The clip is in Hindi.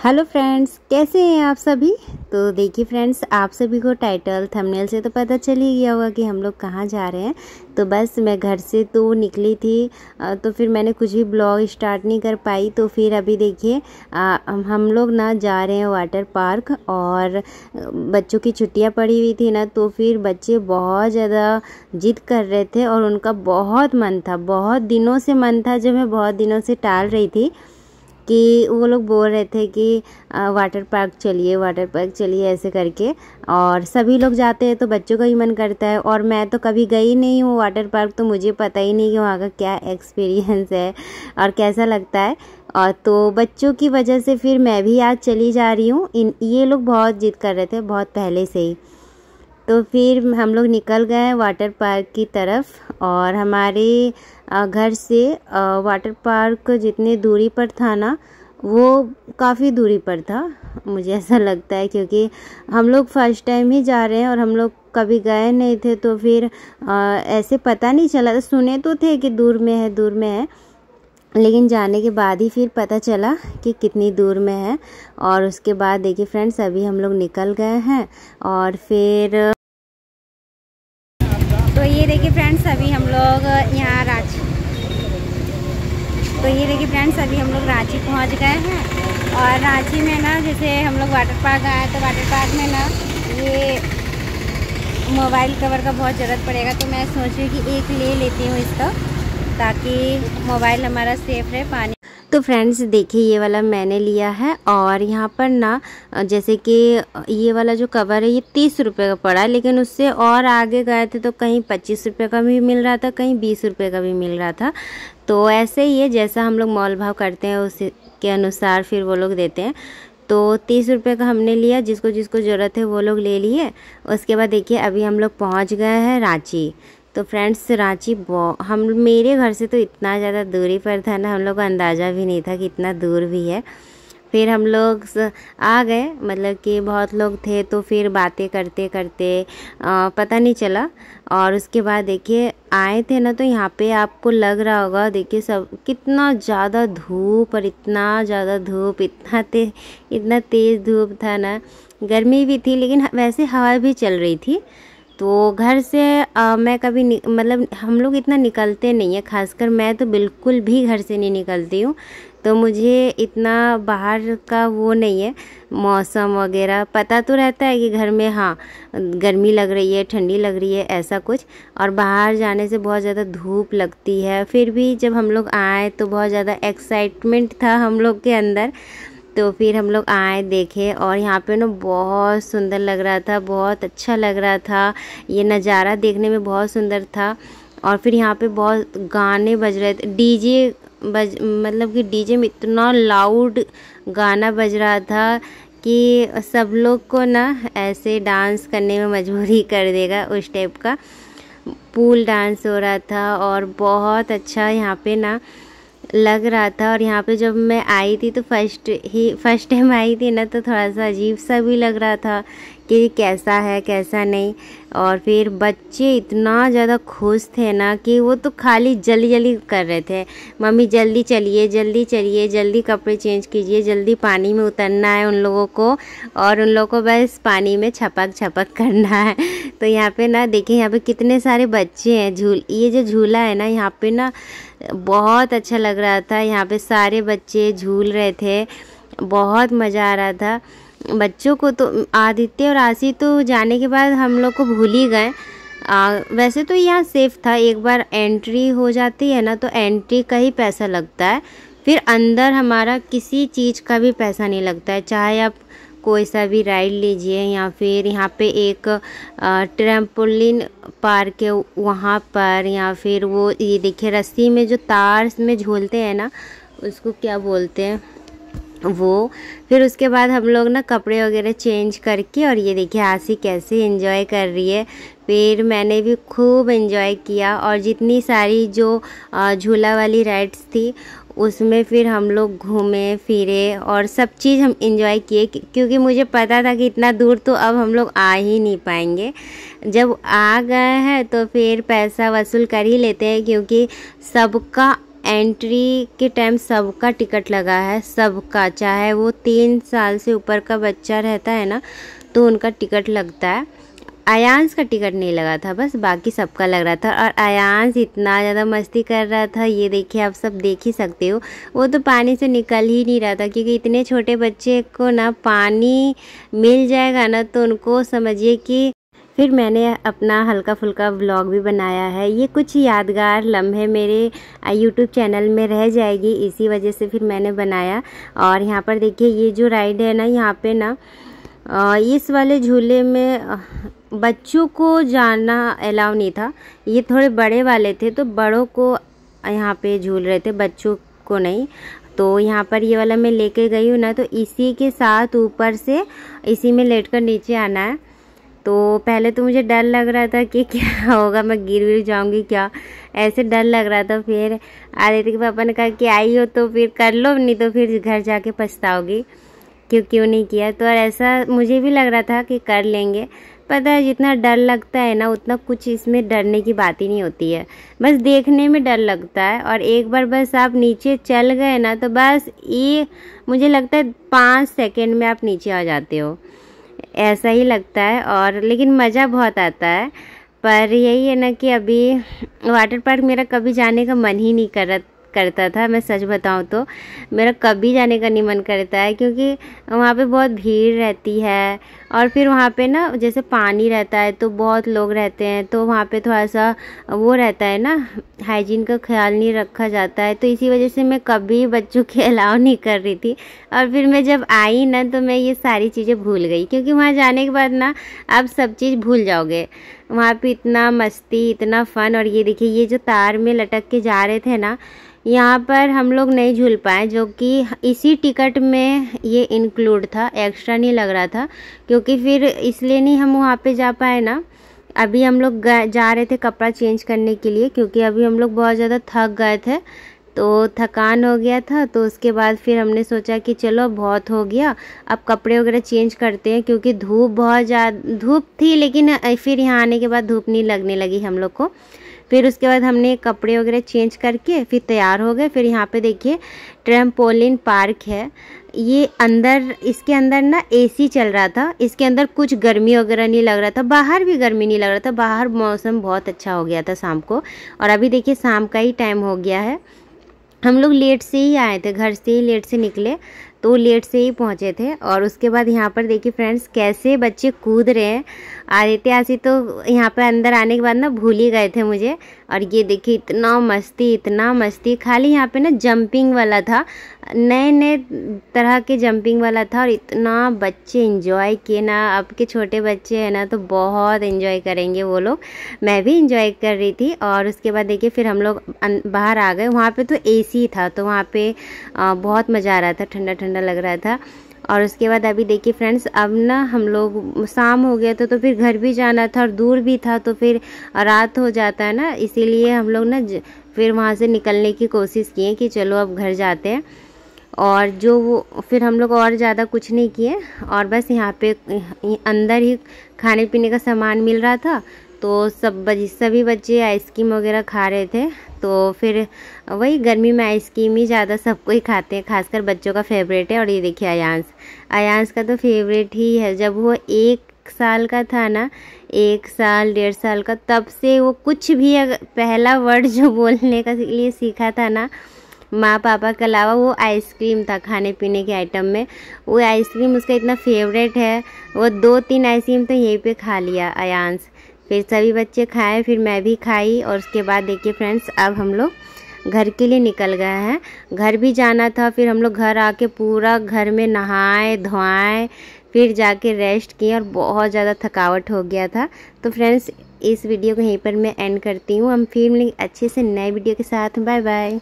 हेलो फ्रेंड्स, कैसे हैं आप सभी। तो देखिए फ्रेंड्स, आप सभी को टाइटल थंबनेल से तो पता चल ही गया होगा कि हम लोग कहाँ जा रहे हैं। तो बस मैं घर से तो निकली थी, तो फिर मैंने कुछ भी ब्लॉग स्टार्ट नहीं कर पाई। तो फिर अभी देखिए हम लोग ना जा रहे हैं वाटर पार्क। और बच्चों की छुट्टियां पड़ी हुई थी ना, तो फिर बच्चे बहुत ज़्यादा जिद कर रहे थे और उनका बहुत मन था, बहुत दिनों से मन था, जो मैं बहुत दिनों से टाल रही थी कि वो लोग बोल रहे थे कि वाटर पार्क चलिए ऐसे करके। और सभी लोग जाते हैं तो बच्चों का ही मन करता है। और मैं तो कभी गई नहीं हूँ वाटर पार्क, तो मुझे पता ही नहीं कि वहाँ का क्या एक्सपीरियंस है और कैसा लगता है। और तो बच्चों की वजह से फिर मैं भी आज चली जा रही हूँ। ये लोग बहुत जिद कर रहे थे बहुत पहले से ही। तो फिर हम लोग निकल गए वाटर पार्क की तरफ। और हमारे घर से वाटर पार्क जितनी दूरी पर था ना, वो काफ़ी दूरी पर था, मुझे ऐसा लगता है, क्योंकि हम लोग फर्स्ट टाइम ही जा रहे हैं और हम लोग कभी गए नहीं थे। तो फिर ऐसे पता नहीं चला, सुने तो थे कि दूर में है, लेकिन जाने के बाद ही फिर पता चला कि कितनी दूर में है। और उसके बाद देखिए फ्रेंड्स, अभी हम लोग निकल गए हैं। और फिर तो ये देखिए फ्रेंड्स, अभी हम लोग यहाँ अभी हम लोग रांची पहुँच गए हैं। और रांची में ना, जैसे हम लोग वाटर पार्क आए, तो वाटर पार्क में ना ये मोबाइल कवर का बहुत ज़रूरत पड़ेगा। तो मैं सोच रही हूँ कि एक ले लेती हूँ इसका, ताकि मोबाइल हमारा सेफ रहे पानी। तो फ्रेंड्स देखिए, ये वाला मैंने लिया है। और यहाँ पर ना, जैसे कि ये वाला जो कवर है ये 30 रुपये का पड़ा, लेकिन उससे और आगे गए थे तो कहीं 25 रुपये का भी मिल रहा था, कहीं 20 रुपये का भी मिल रहा था। तो ऐसे ही है, जैसा हम लोग मोल भाव करते हैं उसके अनुसार फिर वो लोग देते हैं। तो 30 रुपये का हमने लिया, जिसको जिसको ज़रूरत है वो लोग ले लिए। उसके बाद देखिए अभी हम लोग पहुँच गए हैं रांची। तो फ्रेंड्स रांची मेरे घर से तो इतना ज़्यादा दूरी पर था ना, हम लोग को अंदाज़ा भी नहीं था कि इतना दूर भी है। फिर हम लोग आ गए, मतलब कि बहुत लोग थे, तो फिर बातें करते करते पता नहीं चला। और उसके बाद देखिए आए थे ना, तो यहाँ पे आपको लग रहा होगा, देखिए सब कितना ज़्यादा धूप, और इतना ज़्यादा धूप, इतना तेज़ धूप था ना। गर्मी भी थी, लेकिन वैसे हवा भी चल रही थी। तो घर से मैं कभी मतलब हम लोग इतना निकलते नहीं है, खासकर मैं तो बिल्कुल भी घर से नहीं निकलती हूँ। तो मुझे इतना बाहर का वो नहीं है, मौसम वगैरह पता तो रहता है कि घर में हाँ गर्मी लग रही है, ठंडी लग रही है, ऐसा कुछ। और बाहर जाने से बहुत ज़्यादा धूप लगती है। फिर भी जब हम लोग आए तो बहुत ज़्यादा एक्साइटमेंट था हम लोग के अंदर। तो फिर हम लोग आए, देखे, और यहाँ पे ना बहुत सुंदर लग रहा था, बहुत अच्छा लग रहा था, ये नज़ारा देखने में बहुत सुंदर था। और फिर यहाँ पे बहुत गाने बज रहे थे, मतलब कि डीजे में इतना लाउड गाना बज रहा था कि सब लोग को ना ऐसे डांस करने में मजबूरी कर देगा, उस टाइप का पूल डांस हो रहा था। और बहुत अच्छा यहाँ पे ना लग रहा था। और यहाँ पे जब मैं आई थी तो फर्स्ट टाइम आई थी ना, तो थोड़ा सा अजीब सा भी लग रहा था कि कैसा है कैसा नहीं। और फिर बच्चे इतना ज़्यादा खुश थे ना कि वो तो खाली जल्दी जल्दी कर रहे थे, मम्मी जल्दी चलिए, जल्दी कपड़े चेंज कीजिए, जल्दी पानी में उतरना है उन लोगों को, और उन लोगों को बस पानी में छपक करना है। तो यहाँ पे ना देखिए, यहाँ पे कितने सारे बच्चे हैं। ये जो झूला है ना, यहाँ पे ना बहुत अच्छा लग रहा था। यहाँ पे सारे बच्चे झूल रहे थे, बहुत मज़ा आ रहा था बच्चों को। तो आदित्य और आशी तो जाने के बाद हम लोग को भूल ही गए। वैसे तो यहाँ सेफ़ था, एक बार एंट्री हो जाती है ना, तो एंट्री का ही पैसा लगता है। फिर अंदर हमारा किसी चीज़ का भी पैसा नहीं लगता है, चाहे आप कोई सा भी राइड लीजिए। या फिर यहाँ पे एक ट्रैम्पोलिन पार्क है वहाँ पर, या फिर वो ये देखिए रस्सी में जो तार में झूलते हैं ना, उसको क्या बोलते हैं वो। फिर उसके बाद हम लोग ना कपड़े वगैरह चेंज करके, और ये देखिए आशी कैसे एंजॉय कर रही है। फिर मैंने भी खूब एंजॉय किया। और जितनी सारी जो झूला वाली राइड्स थी उसमें फिर हम लोग घूमे फिरे और सब चीज़ हम एंजॉय किए, क्योंकि मुझे पता था कि इतना दूर तो अब हम लोग आ ही नहीं पाएंगे। जब आ गए हैं तो फिर पैसा वसूल कर ही लेते हैं, क्योंकि सबका एंट्री के टाइम सबका टिकट लगा है, सबका, चाहे वो 3 साल से ऊपर का बच्चा रहता है ना तो उनका टिकट लगता है। आयांश का टिकट नहीं लगा था, बस बाकी सबका लग रहा था। और आयांश इतना ज़्यादा मस्ती कर रहा था, ये देखिए आप सब देख ही सकते हो। वो तो पानी से निकल ही नहीं रहा था, क्योंकि इतने छोटे बच्चे को ना पानी मिल जाएगा ना तो उनको समझिए कि फिर मैंने अपना हल्का फुल्का व्लॉग भी बनाया है। ये कुछ यादगार लम्हे मेरे यूट्यूब चैनल में रह जाएगी, इसी वजह से फिर मैंने बनाया। और यहाँ पर देखिए ये जो राइड है ना, यहाँ पे ना इस वाले झूले में बच्चों को जाना अलाउ नहीं था। ये थोड़े बड़े वाले थे तो बड़ों को यहाँ पे झूल रहे थे, बच्चों को नहीं। तो यहाँ पर ये वाला मैं लेके गई हूँ ना, तो इसी के साथ ऊपर से इसी में लेटकर नीचे आना है। तो पहले तो मुझे डर लग रहा था कि क्या होगा, मैं गिर विर जाऊंगी क्या, ऐसे डर लग रहा था। फिर आदित्य के पापा ने कहा कि आई हो तो फिर कर लो, नहीं तो फिर घर जाके पछताओगी क्यों नहीं किया। तो ऐसा मुझे भी लग रहा था कि कर लेंगे। पता है जितना डर लगता है ना उतना कुछ इसमें डरने की बात ही नहीं होती है, बस देखने में डर लगता है। और एक बार बस आप नीचे चल गए ना तो बस ये मुझे लगता है 5 सेकंड में आप नीचे आ जाते हो, ऐसा ही लगता है। और लेकिन मज़ा बहुत आता है। पर यही है ना कि अभी वाटर पार्क मेरा कभी जाने का मन ही नहीं करता था। मैं सच बताऊं तो मेरा कभी जाने का नहीं मन करता है, क्योंकि वहाँ पे बहुत भीड़ रहती है। और फिर वहाँ पे ना जैसे पानी रहता है तो बहुत लोग रहते हैं, तो वहाँ पे थोड़ा सा वो रहता है ना, हाइजीन का ख्याल नहीं रखा जाता है। तो इसी वजह से मैं कभी बच्चों के अलाउ नहीं कर रही थी। और फिर मैं जब आई ना तो मैं ये सारी चीज़ें भूल गई, क्योंकि वहाँ जाने के बाद ना आप सब चीज़ भूल जाओगे। वहाँ पे इतना मस्ती, इतना फन। और ये देखिए ये जो तार में लटक के जा रहे थे ना, यहाँ पर हम लोग नहीं झूल पाए, जो कि इसी टिकट में ये इंक्लूड था, एक्स्ट्रा नहीं लग रहा था। क्योंकि फिर इसलिए नहीं हम वहाँ पे जा पाए ना। अभी हम लोग जा रहे थे कपड़ा चेंज करने के लिए, क्योंकि अभी हम लोग बहुत ज़्यादा थक गए थे, तो थकान हो गया था। तो उसके बाद फिर हमने सोचा कि चलो बहुत हो गया, अब कपड़े वगैरह चेंज करते हैं, क्योंकि धूप बहुत ज़्यादा धूप थी। लेकिन फिर यहाँ आने के बाद धूप नहीं लगने लगी हम लोग को। फिर उसके बाद हमने कपड़े वगैरह चेंज करके फिर तैयार हो गए। फिर यहाँ पे देखिए ट्रैम्पोलिन पार्क है। ये अंदर, इसके अंदर ना एसी चल रहा था, इसके अंदर कुछ गर्मी वगैरह नहीं लग रहा था, बाहर भी गर्मी नहीं लग रहा था, बाहर मौसम बहुत अच्छा हो गया था शाम को। और अभी देखिए शाम का ही टाइम हो गया है। हम लोग लेट से ही आए थे, घर से ही लेट से निकले, तो लेट से ही पहुँचे थे। और उसके बाद यहाँ पर देखिए फ्रेंड्स कैसे बच्चे कूद रहे हैं। आदित्य आसी तो यहाँ पर अंदर आने के बाद ना भूल ही गए थे मुझे। और ये देखिए इतना मस्ती, इतना मस्ती। खाली यहाँ पे ना जंपिंग वाला था, नए नए तरह के जंपिंग वाला था, और इतना बच्चे एंजॉय किए ना। अब के छोटे बच्चे हैं ना तो बहुत एंजॉय करेंगे वो लोग। मैं भी एंजॉय कर रही थी। और उसके बाद देखिए फिर हम लोग बाहर आ गए। वहाँ पे तो एसी था, तो वहाँ पे बहुत मज़ा आ रहा था, ठंडा ठंडा लग रहा था। और उसके बाद अभी देखिए फ्रेंड्स, अब ना हम लोग शाम हो गया था, तो फिर घर भी जाना था और दूर भी था, तो फिर रात हो जाता है ना, इसीलिए हम लोग ना फिर वहाँ से निकलने की कोशिश किए कि चलो अब घर जाते हैं। और जो वो फिर हम लोग और ज़्यादा कुछ नहीं किए, और बस यहाँ पे अंदर ही खाने पीने का सामान मिल रहा था, तो सभी बच्चे आइसक्रीम वगैरह खा रहे थे। तो फिर वही गर्मी में आइसक्रीम ही ज़्यादा सबको ही खाते हैं, खासकर बच्चों का फेवरेट है। और ये देखिए आयांश का तो फेवरेट ही है। जब वो 1 साल का था ना, 1 साल 1.5 साल का, तब से वो कुछ भी पहला वर्ड जो बोलने का लिए सीखा था ना माँ पापा के अलावा, वो आइसक्रीम था खाने पीने के आइटम में। वो आइसक्रीम उसका इतना फेवरेट है, वो 2-3 आइसक्रीम तो यहीं पे खा लिया आयांश। फिर सभी बच्चे खाए, फिर मैं भी खाई। और उसके बाद देखिए फ्रेंड्स, अब हम लोग घर के लिए निकल गए हैं। घर भी जाना था, फिर हम लोग घर आके पूरा घर में नहाए धोआए, फिर जाके रेस्ट किए, और बहुत ज़्यादा थकावट हो गया था। तो फ्रेंड्स इस वीडियो को यहीं पर मैं एंड करती हूँ। हम फिर मिलेंगे अच्छे से नए वीडियो के साथ। Bye bye.